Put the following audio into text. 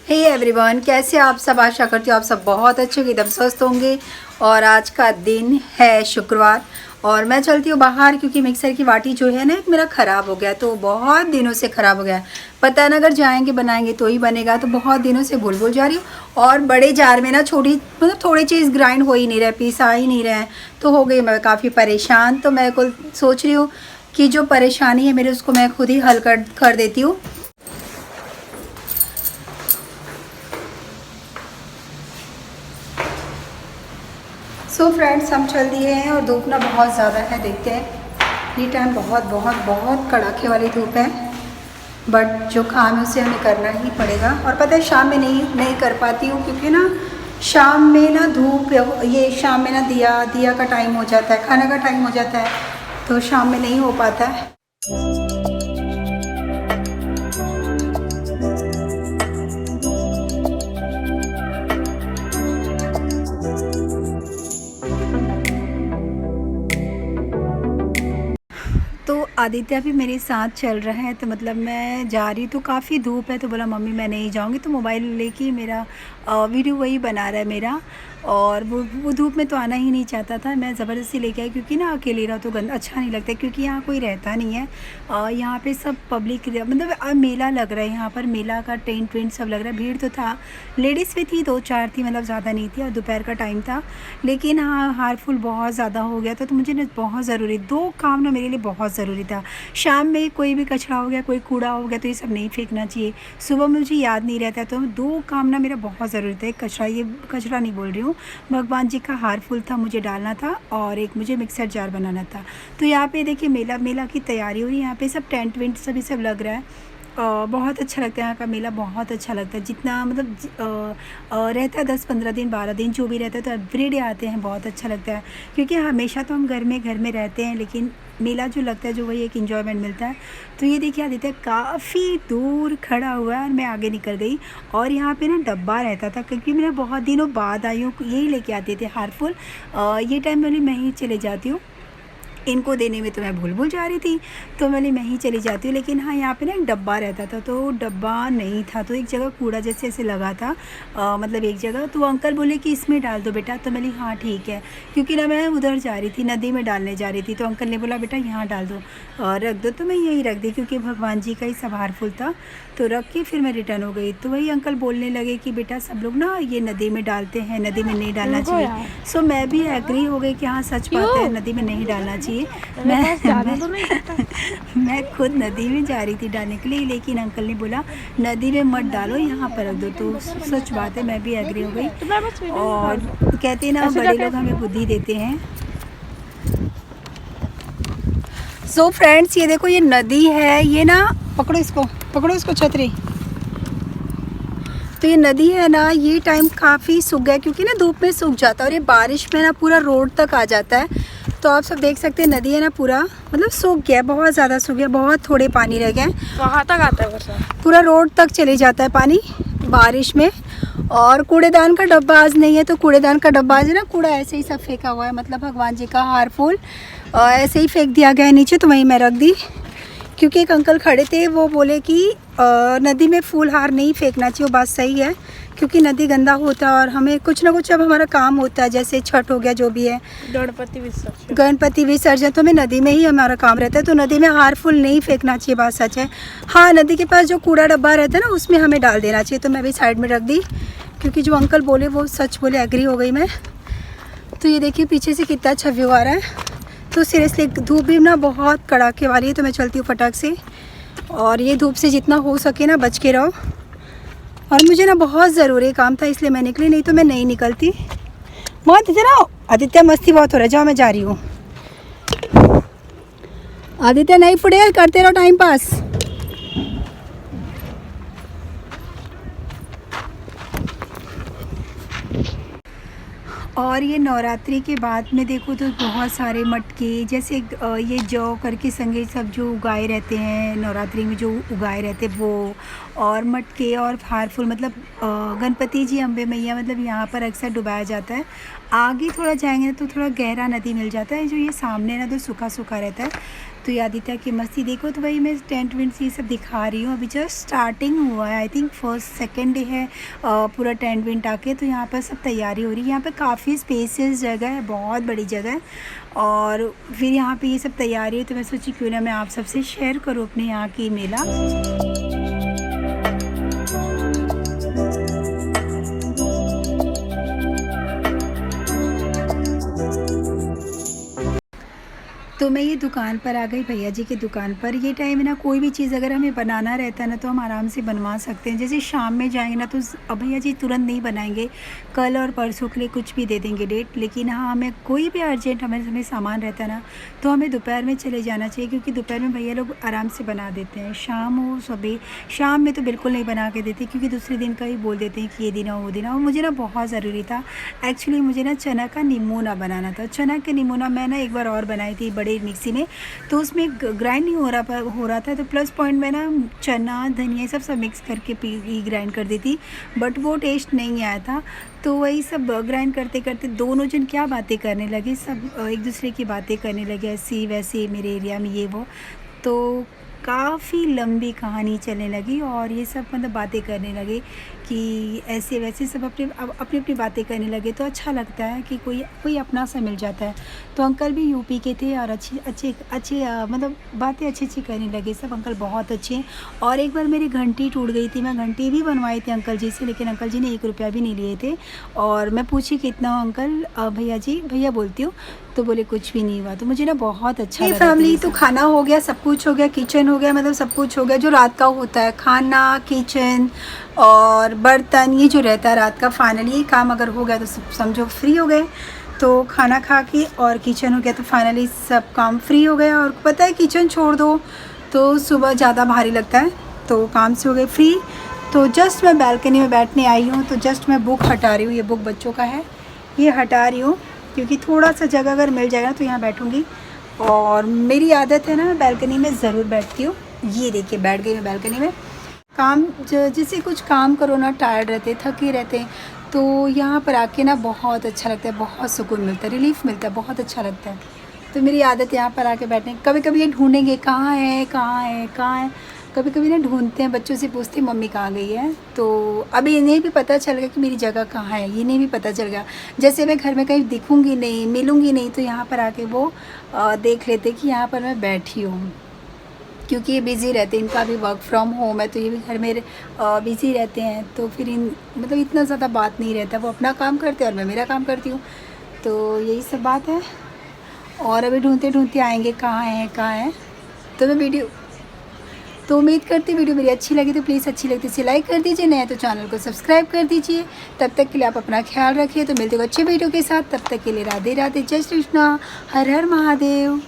Hey everyone, कैसे आप सब। आशा करती हूँ आप सब बहुत अच्छे एकदम स्वस्थ होंगे। और आज का दिन है शुक्रवार और मैं चलती हूँ बाहर क्योंकि मिक्सर की वाटी जो है ना मेरा ख़राब हो गया, तो बहुत दिनों से ख़राब हो गया है। पता है अगर जाएंगे बनाएंगे तो ही बनेगा, तो बहुत दिनों से भूल जा रही हूँ। और बड़े जार में ना छोटी मतलब थोड़ी चीज़ ग्राइंड हो ही नहीं रहा, पीसा ही नहीं रहा है, तो हो गई मैं काफ़ी परेशान। तो मैं को सोच रही हूँ कि जो परेशानी है मेरे उसको मैं खुद ही हल कर देती हूँ। सो फ्रेंड्स, हम चल दिए हैं और धूप ना बहुत ज़्यादा है। देखते हैं, ये टाइम बहुत बहुत बहुत कड़ाके वाली धूप है, बट जो काम है उसे हमें करना ही पड़ेगा। और पता है शाम में नहीं कर पाती हूँ क्योंकि ना शाम में ना धूप, ये शाम में ना दिया का टाइम हो जाता है, खाने का टाइम हो जाता है, तो शाम में नहीं हो पाता है। तो आदित्य भी मेरे साथ चल रहा है, तो मतलब मैं जा रही तो काफ़ी धूप है, तो बोला मम्मी मैं नहीं जाऊंगी, तो मोबाइल लेके मेरा वीडियो वही बना रहा है मेरा। और वो धूप में तो आना ही नहीं चाहता था, मैं ज़बरदस्ती लेके आई क्योंकि ना अकेले रहो तो गंदा अच्छा नहीं लगता, क्योंकि यहाँ कोई रहता नहीं है। यहाँ पे सब पब्लिक मतलब मेला लग रहा है, यहाँ पर मेला का टेंट वेंट सब लग रहा है। भीड़ तो था, लेडीज़ भी थी, 2-4 थी, मतलब ज़्यादा नहीं थी, और दोपहर का टाइम था। लेकिन हाँ, हार्मफुल बहुत ज़्यादा हो गया था, तो मुझे ना बहुत ज़रूरी 2 काम ना मेरे लिए बहुत ज़रूरी था। शाम में कोई भी कचरा हो गया, कोई कूड़ा हो गया, तो ये सब नहीं फेंकना चाहिए। सुबह मुझे याद नहीं रहता, तो 2 काम ना मेरा बहुत ज़रूरी था। एक कचरा, ये कचरा नहीं बोल रही हूँ, भगवान जी का हार फूल था मुझे डालना था, और एक मुझे मिक्सर जार बनाना था। तो यहाँ पे देखिए मेला की तैयारी हो रही है, यहाँ पे सब टेंट वेंट सभी सब लग रहा है। बहुत अच्छा लगता है यहाँ का मेला, बहुत अच्छा लगता है। जितना मतलब रहता है 10-15 दिन 12 दिन जो भी रहता है, तो एवरीडे आते हैं, बहुत अच्छा लगता है। क्योंकि हमेशा तो हम घर में रहते हैं, लेकिन मेला जो लगता है जो वही एक इन्जॉयमेंट मिलता है। तो ये देखिए आदित्य काफ़ी दूर खड़ा हुआ है और मैं आगे निकल गई। और यहाँ पे ना डब्बा रहता था, क्योंकि मैं बहुत दिनों बाद आई हूँ, यही लेके आते थे हारफुल। ये टाइम वाली मैं ही चले जाती हूँ, इनको देने में तो मैं भूल जा रही थी, तो मैं ही चली जाती हूँ। लेकिन हाँ, यहाँ पे ना एक डब्बा रहता था, तो डब्बा नहीं था, तो एक जगह कूड़ा जैसे ऐसे लगा था, मतलब एक जगह। तो अंकल बोले कि इसमें डाल दो बेटा, तो मैंने हाँ ठीक है, क्योंकि ना मैं उधर जा रही थी, नदी में डालने जा रही थी, तो अंकल ने बोला बेटा यहाँ डाल दो और रख दो, तो मैं यहीं रख दी, क्योंकि भगवान जी का ही सवार फूल था। तो रख के फिर मैं रिटर्न हो गई। तो वही अंकल बोलने लगे कि बेटा सब लोग ना ये नदी में डालते हैं, नदी में नहीं डालना चाहिए। सो मैं भी एग्री हो गई कि हाँ सच बात है, नदी में नहीं डालना चाहिए। मैं खुद नदी में जा रही थी डालने के लिए, लेकिन अंकल ने बोला नदी में मत डालो, यहाँ पर रख दो। तो सच बात है, मैं भी एग्री हो गई। और कहते हैं ना बड़े लोग हमें बुद्धि देते हैं। सो फ्रेंड्स, ये देखो ये नदी है, ये ना पकड़ो इसको छतरी। तो ये नदी है ना, ये टाइम काफ़ी सूख गया, क्योंकि ना धूप में सूख जाता है, और ये बारिश में ना पूरा रोड तक आ जाता है। तो आप सब देख सकते हैं नदी है ना पूरा मतलब सूख गया, बहुत ज़्यादा सूख गया, बहुत थोड़े पानी रह गए। वहाँ तक आता है, पूरा रोड तक चले जाता है पानी बारिश में। और कूड़ेदान का डब्बा आज नहीं है, तो कूड़ेदान का डब्बा आज ना कूड़ा ऐसे ही सब फेंका हुआ है, मतलब भगवान जी का हार फूल ऐसे ही फेंक दिया गया है नीचे, तो वहीं मैं रख दी। क्योंकि एक अंकल खड़े थे, वो बोले कि नदी में फूल हार नहीं फेंकना चाहिए। वो बात सही है, क्योंकि नदी गंदा होता है और हमें कुछ ना कुछ अब हमारा काम होता है, जैसे छठ हो गया, जो भी है गणपति विसर्जन, तो हमें नदी में ही हमारा काम रहता है। तो नदी में हार फूल नहीं फेंकना चाहिए, बात सच है। हाँ, नदी के पास जो कूड़ा डब्बा रहता है ना, उसमें हमें डाल देना चाहिए। तो मैं भी साइड में रख दी, क्योंकि जो अंकल बोले वो सच बोले, एग्री हो गई मैं। तो ये देखिए पीछे से कितना अच्छा व्यू आ रहा है। तो सीरियसली धूप भी ना बहुत कड़ाके वाली है, तो मैं चलती हूँ फटाक से। और ये धूप से जितना हो सके ना बच के रहो। और मुझे ना बहुत ज़रूरी काम था, इसलिए मैं निकली, नहीं तो मैं नहीं निकलती। बहुत इतना आदित्य मस्ती बहुत हो रहा है, जाओ मैं जा रही हूँ। आदित्य नहीं फुटे, करते रहो टाइम पास। और ये नवरात्रि के बाद में देखो तो बहुत सारे मटके, जैसे ये जौ करके संगे सब जो उगाए रहते हैं नवरात्रि में, जो उगाए रहते हैं वो, और मटके और हार फूल, मतलब गणपति जी, अम्बे मैया, मतलब यहाँ पर अक्सर डुबाया जाता है। आगे थोड़ा जाएंगे तो थोड़ा गहरा नदी मिल जाता है, जो ये सामने ना तो सूखा सूखा रहता है। तो ये आदित्य की मस्ती देखो। तो भाई मैं टेंट वेंट ये सब दिखा रही हूँ, अभी जस्ट स्टार्टिंग हुआ है, I think first second day है पूरा टेंट वेंट आके। तो यहाँ पर सब तैयारी हो रही है, यहाँ पे काफ़ी स्पेसियस जगह है, बहुत बड़ी जगह है। और फिर यहाँ पे ये सब तैयारी है, तो मैं सोची क्यों ना मैं आप सबसे शेयर करूँ अपने यहाँ की मेला। तो मैं ये दुकान पर आ गई, भैया जी की दुकान पर। ये टाइम है ना, कोई भी चीज़ अगर हमें बनाना रहता है ना तो हम आराम से बनवा सकते हैं। जैसे शाम में जाएंगे ना तो अब भैया जी तुरंत नहीं बनाएंगे, कल और परसों के लिए कुछ भी दे देंगे डेट। लेकिन हाँ, हमें कोई भी अर्जेंट हमें सामान रहता है ना तो हमें दोपहर में चले जाना चाहिए, क्योंकि दोपहर में भैया लोग आराम से बना देते हैं। शाम हो सुबह, शाम में तो बिल्कुल नहीं बना के देते, क्योंकि दूसरे दिन का ही बोल देते हैं कि ये दिन हो वो दिन हो। मुझे ना बहुत ज़रूरी था एक्चुअली, मुझे ना चना का निमोना बनाना था। चना का निमोना मैं ना एक बार और बनाई थी बड़े मिक्सी में, तो उसमें ग्राइंड नहीं हो रहा था। तो प्लस पॉइंट में ना चना धनिया सब मिक्स करके ग्राइंड कर दी थी, बट वो टेस्ट नहीं आया था। तो वही सब ग्राइंड करते करते दोनों जन क्या बातें करने लगे, सब एक दूसरे की बातें करने लगे, ऐसी वैसे मेरे एरिया में ये वो। तो काफ़ी लंबी कहानी चलने लगी और ये सब मतलब बातें करने लगे कि ऐसे वैसे सब अपनी बातें करने लगे। तो अच्छा लगता है कि कोई अपना सा मिल जाता है। तो अंकल भी यूपी के थे और अच्छे मतलब बातें अच्छी करने लगे सब। अंकल बहुत अच्छे हैं। और एक बार मेरी घंटी टूट गई थी, मैं घंटी भी बनवाई थी अंकल जी से, लेकिन अंकल जी ने 1 रुपया भी नहीं लिए थे। और मैं पूछी कितना हो अंकल, भैया जी भैया बोलती हूँ, तो बोले कुछ भी नहीं हुआ। तो मुझे ना बहुत अच्छा लगा। फैमिली तो खाना हो गया, सब कुछ हो गया, किचन हो गया, मतलब सब कुछ हो गया जो रात का होता है, खाना किचन और बर्तन, ये जो रहता है रात का। फाइनली ये काम अगर हो गया तो सब समझो फ्री हो गए। तो खाना खा के और किचन हो गया, तो फाइनली सब काम फ्री हो गया। और पता है किचन छोड़ दो तो सुबह ज़्यादा भारी लगता है, तो काम से हो गए फ्री। तो जस्ट मैं बालकनी में बैठने आई हूँ, तो जस्ट मैं बुक हटा रही हूँ। ये बुक बच्चों का है, ये हटा रही हूँ क्योंकि थोड़ा सा जगह अगर मिल जाएगा तो यहाँ बैठूँगी। और मेरी आदत है ना, मैं बालकनी में ज़रूर बैठती हूँ। ये देखिए बैठ गई मैं बालकनी में। काम जैसे कुछ काम करो ना, टायर्ड रहते थके रहते हैं, तो यहाँ पर आके ना बहुत अच्छा लगता है, बहुत सुकून मिलता है, रिलीफ मिलता है, बहुत अच्छा लगता है। तो मेरी आदत यहाँ पर आके बैठने। कभी कभी ये ढूंढेंगे कहाँ है कहाँ है कहाँ है, कभी कभी ना ढूंढते हैं, बच्चों से पूछते हैं मम्मी कहाँ गई है। तो अभी इन्हें भी पता चल गया कि मेरी जगह कहाँ है, इन्हें भी पता चल गया। जैसे मैं घर में कहीं दिखूँगी नहीं, मिलूँगी नहीं, तो यहाँ पर आके वो देख लेते कि यहाँ पर मैं बैठी हूँ। क्योंकि ये बिज़ी रहते हैं, इनका भी वर्क फ्रॉम होम है, तो ये भी घर में बिज़ी रहते हैं। तो फिर मतलब इतना ज़्यादा बात नहीं रहता, वो अपना काम करते हैं और मैं मेरा काम करती हूँ। तो यही सब बात है। और अभी ढूंढते ढूंढते आएंगे कहाँ है। तो मैं तो उम्मीद करती वीडियो मेरी अच्छी लगी तो प्लीज़ अच्छी लगती इसे लाइक कर दीजिए, नया तो चैनल को सब्सक्राइब कर दीजिए। तब तक के लिए आप अपना ख्याल रखिए। तो मिलते हैं अच्छे वीडियो के साथ, तब तक के लिए राधे राधे, जय श्री कृष्णा, हर हर महादेव।